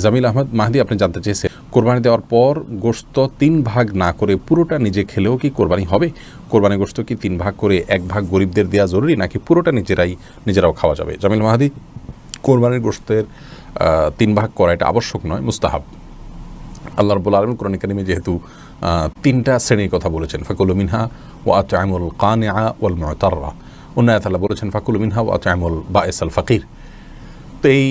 জামিল আহমদ মাহদি আপনি জানতে চেয়েছেন, কোরবানি দেওয়ার পর গোশত 3 ভাগ না করে পুরোটা নিজে খেলেও কি কোরবানি হবে? কোরবানি গোশত কি 3 ভাগ করে 1 ভাগ গরিবদের দেওয়া জরুরি, নাকি পুরোটা নিজেরাও খাওয়া যাবে? জামিল মাহদি, কোরবানির গোশতের 3 ভাগ করা এটা আবশ্যক নয়, মুস্তাহাব। আল্লাহ রাব্বুল আলামিন কোরআন কারীমে যেহেতু 3টা শ্রেণীর কথা বলেছেন, ফাকুলু মিনহা ওয়া আত'আমুল কানিআ ওয়াল মু'তাররা, অন্য আয়াতে আল্লাহ বলেছেন ফাকুলু মিনহা ওয়া আত'আমুল বাঈসাল ফাকির। তো এই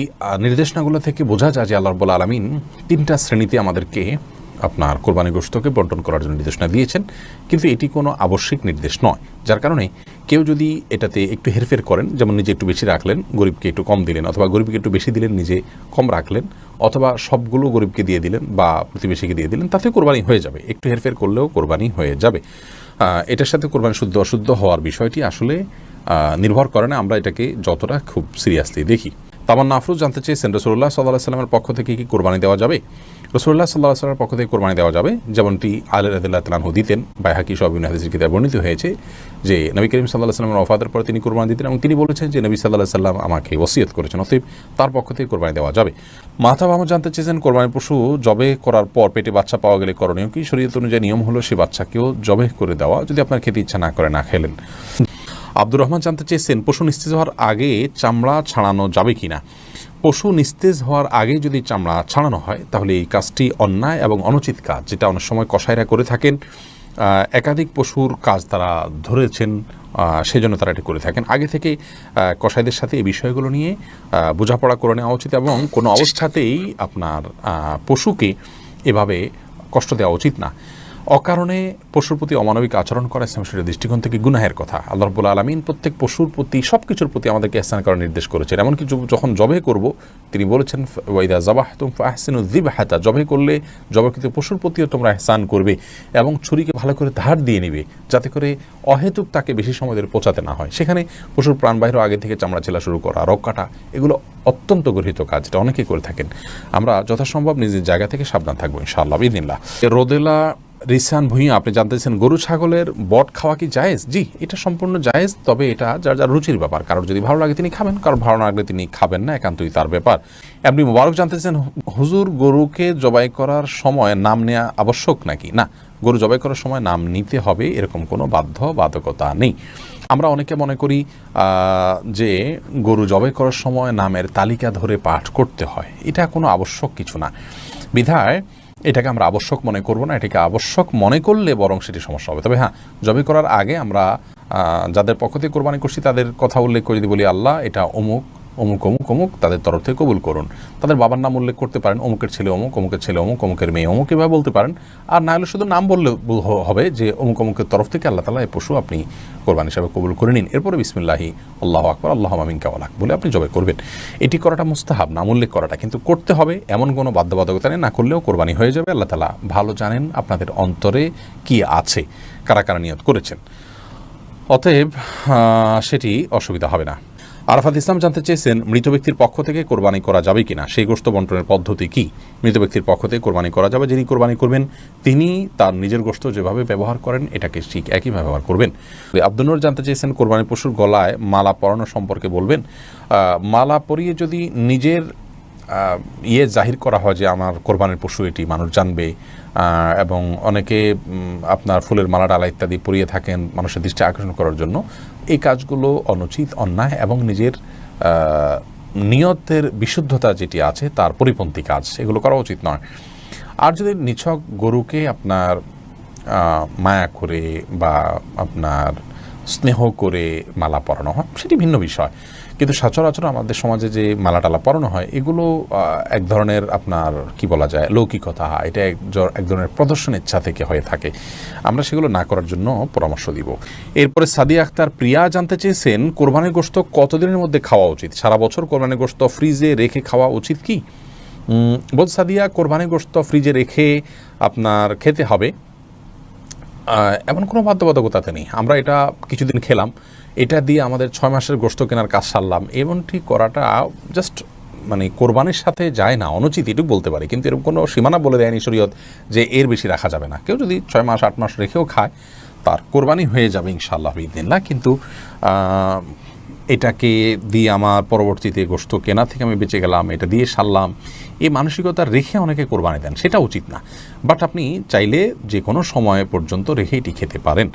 নির্দেশনাগুলো থেকে বোঝা যায় যে আল্লাহ রাব্বুল আলামিন 3টা শ্রেণীতে আমাদেরকে আপনার কোরবানি গোশতকে বণ্টন করার জন্য নির্দেশনা দিয়েছেন, কিন্তু এটি কোনো আবশ্যিক নির্দেশ নয়। যার কারণে কেউ যদি এটাতে একটু হেরফের করেন, যেমন নিজে একটু বেশি রাখলেন, গরিবকে একটু কম দিলেন, অথবা গরিবকে একটু বেশি দিলেন, নিজে কম রাখলেন, অথবা সবগুলো গরিবকে দিয়ে দিলেন বা প্রতিবেশীকে দিয়ে দিলেন, তাতে কোরবানি হয়ে যাবে। একটু হেরফের করলেও কোরবানি হয়ে যাবে। এটার সাথে কোরবানি শুদ্ধ অশুদ্ধ হওয়ার বিষয়টি আসলে নির্ভর করে না, আমরা এটাকে যতটা খুব সিরিয়াসলি দেখি। তামান্না আফরোজ জানতে চেয়েছেন, রাসূলুল্লাহ সাল্লাল্লাহু আলাইহি ওয়াসাল্লামের পক্ষ থেকে কি কোরবানি দেওয়া যাবে? রাসূলুল্লাহ সাল্লাল্লাহু আলাইহি ওয়াসাল্লামের পক্ষ থেকে কোরবানি দেওয়া যাবে, যেমনটি আলী রাদিয়াল্লাহু তাআলা আনহু দিতেন। বাইহাকী সহ বিভিন্ন হাদিসের কিতাবে বর্ণিত হয়েছে যে নবী করিম সাল্লাল্লাহু আলাইহি ওয়াসাল্লামের ওফাতের পরে তিনি কোরবানি দিতেন, এবং তিনি বলেছেন যে নবী সাল্লাল্লাহু আলাইহি ওয়াসাল্লাম আমাকে ওসিয়ত করেছেন, অতএব তার পক্ষ থেকে কোরবানি দেওয়া যাবে। মাহতাব আহমদ জানতে চেয়েছেন, কোরবানির পশু জবে করার পর পেটে বাচ্চা পাওয়া গেলে করণীয় কি? শরীয়ত অনুযায়ী নিয়ম হলো সেই বাচ্চাকেও জবে করে দেওয়া, যদি আপনার খেতে ইচ্ছা না করে না খেলেন। আব্দুর রহমান জানতে চেয়েছেন, পশু নিস্তেজ হওয়ার আগে চামড়া ছাড়ানো যাবে কি না? পশু নিস্তেজ হওয়ার আগে যদি চামড়া ছাড়ানো হয় তাহলে এই কাজটি অন্যায় এবং অনুচিত কাজ, যেটা অনেক সময় কসাইরা করে থাকেন। একাধিক পশুর কাজ তারা ধরেছেন, সেজন্য তারা এটি করে থাকেন। আগে থেকে কসাইদের সাথে এই বিষয়গুলো নিয়ে বোঝাপড়া করে নেওয়া উচিত, এবং কোনো অবস্থাতেই আপনার পশুকে এভাবে কষ্ট দেওয়া উচিত না। অকারণে পশুর প্রতি অমানবিক আচরণ করা ইসলাম শরীয়তের দৃষ্টিকোণ থেকে গুনাহের কথা। আল্লাহ রাব্বুল আলামিন প্রত্যেক পশুর প্রতি সব কিছুর প্রতি আমাদেরকে ইহসান করার নির্দেশ করেছেন। এমনকি যখন জবে করব তিনি বলেছেন ওয়াইদা যাবাহতুম ফাহসিনুয যিবহাতা, জবে করলে জবাকৃত পশুর প্রতিও তোমরা ইহসান করবে, এবং ছুরিকে ভালো করে ধার দিয়ে নেবে, যাতে করে অহেতুক তাকে বেশি সময় ধরে পচাতে না হয়। সেখানে পশুর প্রাণবাহির আগে থেকে চামড়া ছেলা শুরু করা, রক কাটা, এগুলো অত্যন্ত গর্হিত কাজ, এটা অনেকেই করে থাকেন। আমরা যথাসম্ভব নিজের জায়গা থেকে সাবধান থাকবো ইনশাআল্লাহ বিইذنিল্লাহ। রোদেলা রিসান ভূঁইয়া আপনি জানতেছেন, গরু ছাগলের বট খাওয়া কি জায়েজ? জি, এটা সম্পূর্ণ জায়েজ, তবে এটা যার যার রুচির ব্যাপার। কারোর যদি ভালো লাগে তিনি খাবেন, কারোর ভালো না লাগলে তিনি খাবেন না, একান্তই তার ব্যাপার। আপনি মোবারক জানতেছেন, হুজুর গরুকে জবাই করার সময় নাম নেওয়া আবশ্যক নাকি? না, গরু জবাই করার সময় নাম নিতে হবে এরকম কোনো বাধ্যবাধকতা নেই। আমরা অনেকে মনে করি যে গরু জবাই করার সময় নামের তালিকা ধরে পাঠ করতে হয়, এটা কোনো আবশ্যক কিছু না। বিধায় এটাকে আমরা আবশ্যক মনে করব না। এটাকে আবশ্যক মনে করলে বরং সেটি সমস্যা হবে। তবে হ্যাঁ, জবাই করার আগে আমরা যাদের পক্ষ থেকে কোরবানি করছি তাদের কথা উল্লেখ করে যদি বলি, আল্লাহ এটা অমুক অমুক অমুক অমুক তাদের তরফ থেকে কবুল করুন। তাদের বাবার নাম উল্লেখ করতে পারেন, অমুকের ছেলে অমুক, অমুকের ছেলে অমুক, অমুকের মেয়ে অমুক, এভাবে বলতে পারেন। আর না হলে শুধু নাম বললে হবে যে অমুক অমুকের তরফ থেকে আল্লাহ তাআলা এই পশু আপনি কোরবানি হিসাবে কবুল করে নিন। এরপরে বিসমিল্লাহি আল্লাহু আকবার আল্লাহুম্মা মিনকা ওয়া লাক বলে আপনি জবাই করবেন। এটি করাটা মুস্তাহাব, নাম উল্লেখ করাটা, কিন্তু করতে হবে এমন কোনো বাধ্যবাধকতা নেই। না করলেও কোরবানি হয়ে যাবে। আল্লাহ তাআলা ভালো জানেন আপনাদের অন্তরে কি আছে, কারা কারা নিয়ত করেছেন, অতএব সেটি অসুবিধা হবে না। আরাফাত ইসলাম জানতে চেয়েছেন, মৃত ব্যক্তির পক্ষ থেকে কোরবানি করা যাবে কিনা, সেই গোশত বন্টনের পদ্ধতি কি? মৃত ব্যক্তির পক্ষ থেকে কোরবানি করা যাবে। যিনি কোরবানি করবেন তিনি তার নিজের গোশত যেভাবে ব্যবহার করেন এটাকে ঠিক একইভাবে ব্যবহার করবেন। আব্দুল নূর জানতে চেয়েছেন, কোরবানি পশুর গলায় মালা পরানো সম্পর্কে বলবেন। মালা পরিয়ে যদি নিজের জাহির করা হয় যে আমার কোরবানির পশু এটি, মানুষ জানবে, এবং অনেকে আপনার ফুলের মালা ডালা ইত্যাদি পরিয়ে থাকেন মানুষের দৃষ্টি আকর্ষণ করার জন্য, এই কাজগুলো অনুচিত, অন্যায় এবং নিজের নিয়তের বিশুদ্ধতা যেটি আছে তার পরিপন্থী কাজ, এগুলো করা উচিত নয়। আর যদি নিছক গরুকে আপনার মায়া করে বা আপনার স্নেহ করে মালা পরানো হয় সেটি ভিন্ন বিষয়, কিন্তু সচরাচর আমাদের সমাজে যে মালা টালা পরানো হয় এগুলো এক ধরনের আপনার কি বলা যায় লৌকিকতা, এটা এক ধরনের প্রদর্শন ইচ্ছা থেকে হয়ে থাকে। আমরা সেগুলো না করার জন্য পরামর্শ দিব। এরপরে সাদিয়া আক্তার প্রিয়া জানতে চেয়েছেন, কোরবানির গোশত কতদিনের মধ্যে খাওয়া উচিত? সারা বছর কোরবানির গোশত ফ্রিজে রেখে খাওয়া উচিত কি? বল সাদিয়া, কোরবানির গোশত ফ্রিজে রেখে আপনার খেতে হবে এমন কোনো বাধ্যবাধকতাতে নেই। আমরা এটা কিছুদিন খেলাম, এটা দিয়ে আমাদের 6 মাসের গোশত কেনার কাজ সারলাম, এমনটি করাটা জাস্ট মানে কোরবানির সাথে যায় না, অনুচিত এটুকু বলতে পারি। কিন্তু এরকম কোনো সীমানা বলে দেয়নি শরীয়ত যে এর বেশি রাখা যাবে না। কেউ যদি 6 মাস 8 মাস রেখেও খায় তার কোরবানি হয়ে যাবে ইনশাআল্লাহ বিইذনিল্লাহ। কিন্তু এটাকে দিয়ে আমার পরবর্তীতে গোশত কেনা থেকে আমি বেঁচে গেলাম, এটা দিয়ে সারলাম, এই মানসিকতা রেখে অনেকে কোরবানি দেন, সেটা উচিত না। বাট আপনি চাইলে যে কোনো সময় পর্যন্ত রেখে এটি খেতে পারেন।